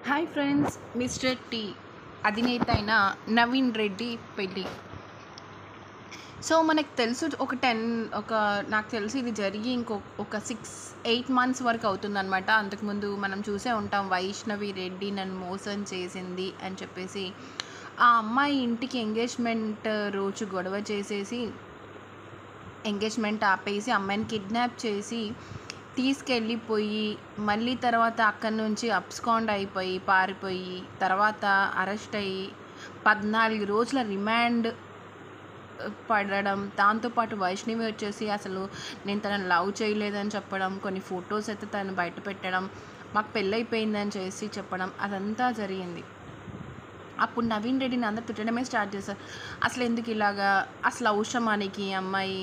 Hi friends, mister tea అధినేత అయిన నవీన్ రెడ్డి పెళ్ళి. సో మనకు తెలుసు నాకు తెలిసి ఇది జరిగి ఒక 6-8 మంత్స్ వరకు అవుతుందన్నమాట. అంతకుముందు మనం చూసే ఉంటాం, వైష్ణవి రెడ్డి నన్ను మోసం చేసింది అని చెప్పేసి ఆ అమ్మాయి ఇంటికి ఎంగేజ్మెంట్ రోజు గొడవ చేసేసి ఎంగేజ్మెంట్ ఆపేసి అమ్మాయిని కిడ్నాప్ చేసి తీసుకెళ్ళిపోయి మళ్ళీ తర్వాత అక్కడి నుంచి అబ్స్కాండ్ అయిపోయి పారిపోయి తర్వాత అరెస్ట్ అయ్యి 14 రోజుల రిమాండ్ పడడం. దాంతోపాటు వైష్ణవి వచ్చేసి అసలు నేను తనని లవ్ చేయలేదని చెప్పడం, కొన్ని ఫొటోస్ అయితే తను బయట పెట్టడం, మాకు పెళ్ళైపోయిందని చేసి చెప్పడం, అదంతా జరిగింది. అప్పుడు నవీన్ రెడ్డిని అందరు తిట్టడమే స్టార్ట్ చేశారు. అసలు ఎందుకు ఇలాగా, అసలు అవసరమానికి అమ్మాయి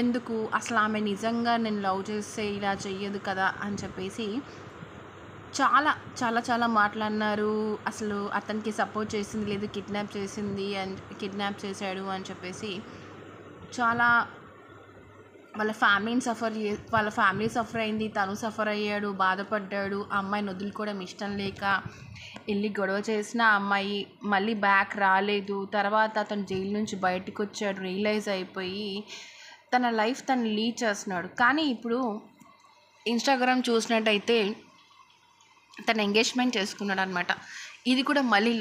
ఎందుకు, అసలు ఆమె నిజంగా నేను లవ్ చేస్తే ఇలా చెయ్యదు కదా అని చెప్పేసి చాలా చాలా చాలా మాట్లాడినారు. అసలు అతనికి సపోర్ట్ చేసింది లేదు, కిడ్నాప్ చేశాడు అని చెప్పేసి చాలా వాళ్ళ ఫ్యామిలీ సఫర్ అయింది, తను సఫర్ అయ్యాడు, బాధపడ్డాడు. ఆ అమ్మాయిని వదులుకోవడం ఇష్టం లేక వెళ్ళి గొడవ చేసిన అమ్మాయి మళ్ళీ బ్యాక్ రాలేదు. తర్వాత అతను జైలు నుంచి బయటకు వచ్చాడు, రియలైజ్ అయిపోయి తన లైఫ్ తను లీడ్ చేస్తున్నాడు. కానీ ఇప్పుడు ఇన్స్టాగ్రామ్ చూసినట్టయితే తను ఎంగేజ్మెంట్ చేసుకున్నాడు అనమాట. ఇది కూడా మళ్ళీ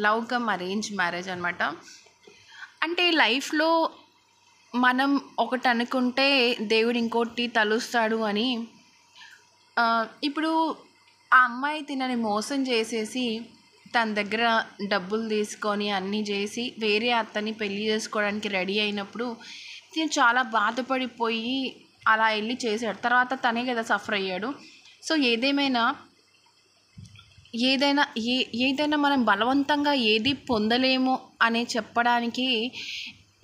లవ్ కమ్ అరేంజ్ మ్యారేజ్ అనమాట. అంటే లైఫ్లో మనం ఒకటి అనుకుంటే దేవుడు ఇంకోటి తలుస్తాడు అని. ఇప్పుడు ఆ అమ్మాయి తినని మోసం చేసేసి తన దగ్గర డబ్బులు తీసుకొని అన్నీ చేసి వేరే అతన్ని పెళ్లి చేసుకోవడానికి రెడీ అయినప్పుడు తిను చాలా బాధపడిపోయి అలా వెళ్ళి చేశాడు. తర్వాత తనే కదా సఫర్ అయ్యాడు. సో ఏదైనా మనం బలవంతంగా ఏది పొందలేము అని చెప్పడానికి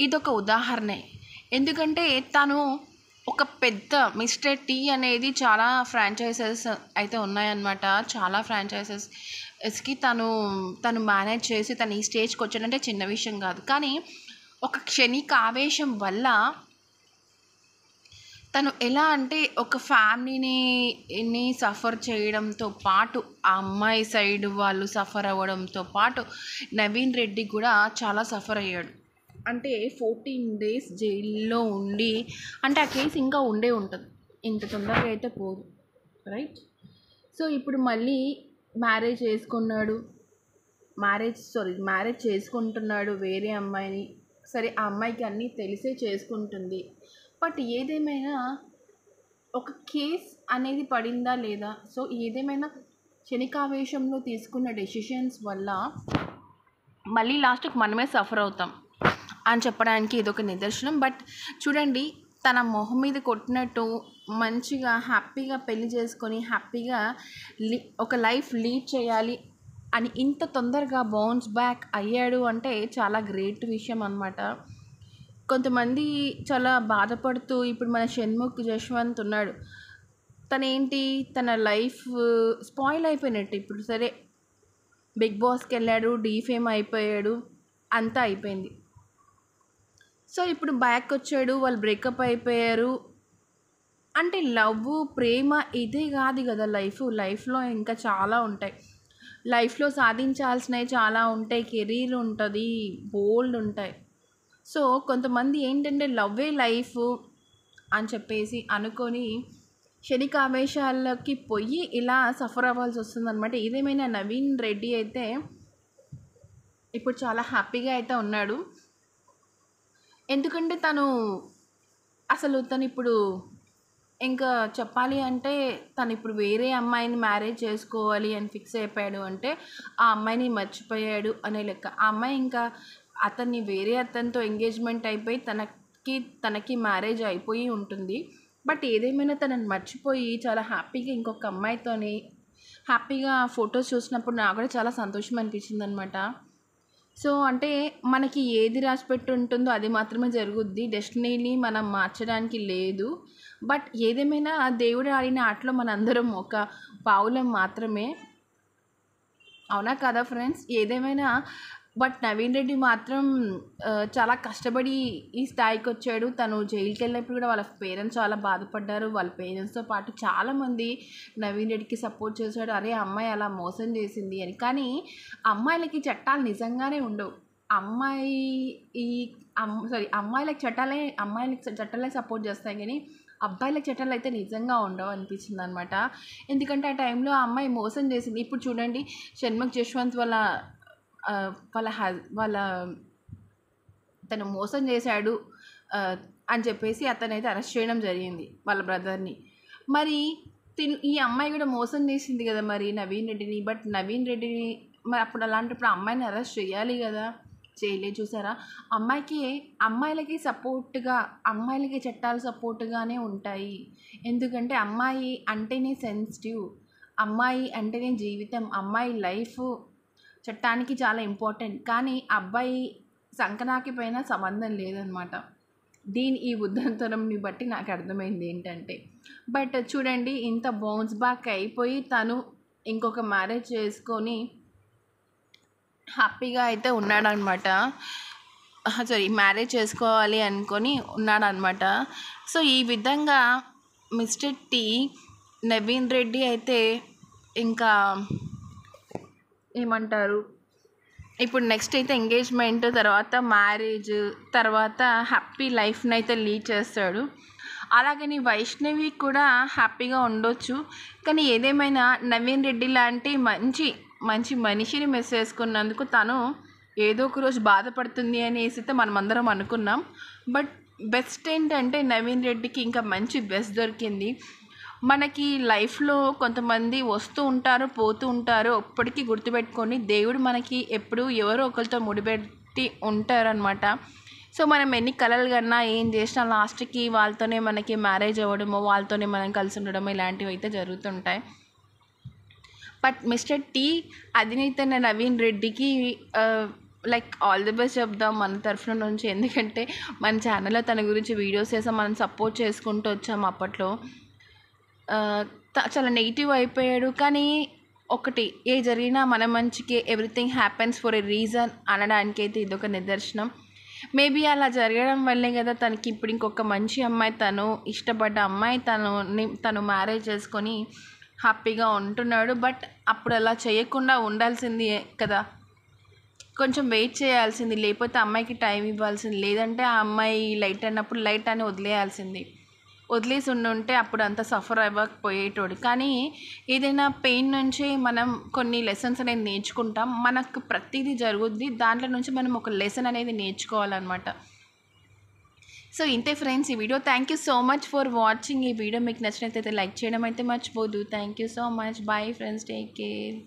ఇదొక ఉదాహరణే. ఎందుకంటే తను ఒక పెద్ద మిస్టర్ టీ అనేది చాలా ఫ్రాంచైజెస్ అయితే ఉన్నాయన్నమాట. చాలా ఫ్రాంచైజెస్కి తను మేనేజ్ చేసి తను ఈ స్టేజ్కి వచ్చాడంటే చిన్న విషయం కాదు. కానీ ఒక క్షణిక ఆవేశం వల్ల తను ఎలా అంటే ఒక ఫ్యామిలీని సఫర్ చేయడంతో పాటు ఆ అమ్మాయి సైడ్ వాళ్ళు సఫర్ అవ్వడంతో పాటు నవీన్ రెడ్డి కూడా చాలా సఫర్ అయ్యాడు. అంటే 14 days జైల్లో ఉండి, అంటే ఆ కేసు ఇంకా ఉంటుంది, ఇంత తొందరగా అయితే పోదు, రైట్? సో ఇప్పుడు మళ్ళీ మ్యారేజ్ చేసుకుంటున్నాడు వేరే అమ్మాయిని. సరే, ఆ అమ్మాయికి అన్నీ తెలిసే చేసుకుంటుంది. బట్ ఏదేమైనా ఒక కేస్ అనేది పడిందా లేదా? సో ఏదేమైనా క్షణికావేశంలో తీసుకున్న డెసిషన్స్ వల్ల మళ్ళీ లాస్ట్కి మనమే సఫర్ అవుతాం అని చెప్పడానికి ఇదొక నిదర్శనం. బట్ చూడండి, తన మొహం మీద కొట్టినట్టు మంచిగా హ్యాపీగా పెళ్లి చేసుకొని హ్యాపీగా ఒక లైఫ్ లీడ్ చేయాలి అని ఇంత తొందరగా బౌన్స్ బ్యాక్ అయ్యాడు అంటే చాలా గ్రేట్ విషయం అన్నమాట. కొంతమంది చాలా బాధపడుతూ, ఇప్పుడు మన షణ్ముఖ్ జశ్వంత్ ఉన్నాడు, తన లైఫ్ స్పాయిల్ అయిపోయినట్టు. ఇప్పుడు సరే, బిగ్ బాస్కి వెళ్ళాడు, డీఫేమ్ అయిపోయాడు, అంతా అయిపోయింది. సో ఇప్పుడు బ్యాక్ వచ్చాడు, వాళ్ళు బ్రేకప్ అయిపోయారు. అంటే లవ్, ప్రేమ ఇదే కాదు కదా లైఫ్లో ఇంకా చాలా ఉంటాయి. లైఫ్లో సాధించాల్సినవి చాలా ఉంటాయి, కెరీర్ ఉంటుంది, బోల్డ్ ఉంటాయి. సో కొంతమంది ఏంటంటే లవ్వే లైఫ్ అని చెప్పేసి అనుకొని క్షణికావేశాలకి పోయి ఇలా సఫర్ అవ్వాల్సి వస్తుందన్నమాట. ఏదేమైనా నవీన్ రెడ్డి అయితే ఇప్పుడు చాలా హ్యాపీగా అయితే ఉన్నాడు. ఎందుకంటే తను ఇప్పుడు ఇంకా చెప్పాలి అంటే తను ఇప్పుడు వేరే అమ్మాయిని మ్యారేజ్ చేసుకోవాలి అని ఫిక్స్ అయిపోయాడు. అంటే ఆ అమ్మాయిని మర్చిపోయాడు అనే లెక్క. ఆ అమ్మాయి ఇంకా వేరే అతనితో ఎంగేజ్మెంట్ అయిపోయి తనకి మ్యారేజ్ అయిపోయి ఉంటుంది. బట్ ఏదేమైనా తనని మర్చిపోయి చాలా హ్యాపీగా ఇంకొక అమ్మాయితోని హ్యాపీగా ఫొటోస్ చూసినప్పుడు నాకు కూడా చాలా సంతోషం అనిపించింది అనమాట. సో అంటే మనకి ఏది రాసిపెట్టి ఉంటుందో అది మాత్రమే జరుగుద్ది, డెస్టినీని మనం మార్చడానికి లేదు. బట్ ఏదేమైనా దేవుడు ఆడిన ఆటలో మనందరం ఒక పావులం మాత్రమే, అవునా కదా ఫ్రెండ్స్? ఏదేమైనా బట్ నవీన్ రెడ్డి మాత్రం చాలా కష్టపడి ఈ స్థాయికి వచ్చాడు. తను జైలుకి వెళ్ళినప్పుడు కూడా వాళ్ళ పేరెంట్స్ చాలా బాధపడ్డారు. వాళ్ళ పేరెంట్స్తో పాటు చాలామంది నవీన్ రెడ్డికి సపోర్ట్ చేశాడు. అరే అమ్మాయి అలా మోసం చేసింది అని. కానీ అమ్మాయిలకి చట్టాలు నిజంగానే ఉండవు. అమ్మాయి ఈ అమ్మాయిలకి చట్టాలే సపోర్ట్ చేస్తాయి, కానీ అబ్బాయిలకి చట్టాలు అయితే నిజంగా ఉండవు అనిపించింది అనమాట. ఎందుకంటే ఆ టైంలో ఆ అమ్మాయి మోసం చేసింది. ఇప్పుడు చూడండి, షణ్ముఖ్ జశ్వంత్ వాళ్ళ తను మోసం చేశాడు అని చెప్పేసి అతనైతే అరెస్ట్ చేయడం జరిగింది, వాళ్ళ బ్రదర్ని. మరి ఈ అమ్మాయి కూడా మోసం చేసింది కదా మరి నవీన్ రెడ్డిని. బట్ నవీన్ రెడ్డిని మరి అప్పుడు అలాంటప్పుడు అమ్మాయిని అరెస్ట్ చేయాలి కదా, చేయలేదు. చూసారా, అమ్మాయిలకి సపోర్ట్గా, అమ్మాయిలకి చట్టాలు సపోర్ట్గానే ఉంటాయి. ఎందుకంటే అమ్మాయి అంటేనే సెన్సిటివ్, అమ్మాయి అంటేనే జీవితం, అమ్మాయి లైఫ్ చట్టానికి చాలా ఇంపార్టెంట్. కానీ అబ్బాయి సంకనాకి పైన సంబంధం లేదనమాట. ఈ ఉదంతరంని బట్టి నాకు అర్థమైంది ఏంటంటే, బట్ చూడండి, ఇంత బౌన్స్ బ్యాక్ అయిపోయి తను ఇంకొక మ్యారేజ్ చేసుకొని హ్యాపీగా అయితే ఉన్నాడనమాట. మ్యారేజ్ చేసుకోవాలి అనుకొని ఉన్నాడనమాట. సో ఈ విధంగా మిస్టర్ టీ, నవీన్ రెడ్డి అయితే ఇంకా ఏమంటారు, ఇప్పుడు నెక్స్ట్ అయితే ఎంగేజ్మెంట్, తర్వాత మ్యారేజ్, తర్వాత హ్యాపీ లైఫ్ని అయితే లీడ్ చేస్తాడు. అలాగని వైష్ణవి కూడా హ్యాపీగా ఉండొచ్చు. కానీ ఏదేమైనా నవీన్ రెడ్డి లాంటి మంచి మనిషిని మిస్ చేసుకున్నందుకు తను ఏదో ఒక రోజు బాధపడుతుంది అనేసి అయితే మనమందరం అనుకున్నాం. బట్ బెస్ట్ ఏంటంటే నవీన్ రెడ్డికి ఇంకా మంచి బెస్ట్ దొరికింది. మనకి లైఫ్లో కొంతమంది వస్తూ ఉంటారు, పోతూ ఉంటారు. ఎప్పటికీ గుర్తుపెట్టుకొని, దేవుడు మనకి ఎప్పుడు ఎవరో ఒకరితో ముడిపెట్టి ఉంటారనమాట. సో మనం ఎన్ని కలలు కన్నా ఏం చేసినా లాస్ట్కి వాళ్ళతోనే మనకి మ్యారేజ్ అవ్వడమో, వాళ్ళతోనే మనం కలిసి ఉండడమో ఇలాంటివి అయితే జరుగుతుంటాయి. బట్ మిస్టర్ టీ అధినేత నవీన్ రెడ్డికి లైక్ ఆల్ ది బెస్ట్ చెప్దాం మన తరఫున నుంచి. ఎందుకంటే మన ఛానల్లో తన గురించి వీడియోస్ చేసాం, మనం సపోర్ట్ చేసుకుంటూ వచ్చాము. అప్పట్లో చాలా నెగిటివ్ అయిపోయాడు. కానీ ఒకటి, ఏ జరిగినా మన మంచికి, everything happens for a reason అనడానికైతే ఇదొక నిదర్శనం. మేబీ అలా జరగడం వల్లే కదా తనకి ఇప్పుడు ఇంకొక మంచి అమ్మాయి, తను ఇష్టపడ్డ అమ్మాయి తను మ్యారేజ్ చేసుకొని హ్యాపీగా ఉంటున్నాడు. బట్ అప్పుడు అలా చేయకుండా ఉండాల్సింది కదా, కొంచెం వెయిట్ చేయాల్సింది. లేకపోతే అమ్మాయికి టైం ఇవ్వాల్సింది. లేదంటే ఆ అమ్మాయి లైట్ అన్నప్పుడు లైట్ అని వదిలేసి ఉంటే అప్పుడు అంత సఫర్ అవ్వకపోయేటోడు. కానీ ఏదైనా పెయిన్ నుంచి మనం కొన్ని లెసన్స్ అనేది నేర్చుకుంటాం. మనకు ప్రతిదీ జరుగుద్ది, దాంట్లో నుంచి మనం ఒక లెసన్ అనేది నేర్చుకోవాలన్నమాట. సో ఇంతే ఫ్రెండ్స్ ఈ వీడియో. Thank you so much for watching. ఈ వీడియో మీకు నచ్చినట్లయితే లైక్ చేయడం అయితే మర్చిపోదు. Thank you so much. Bye friends, take care.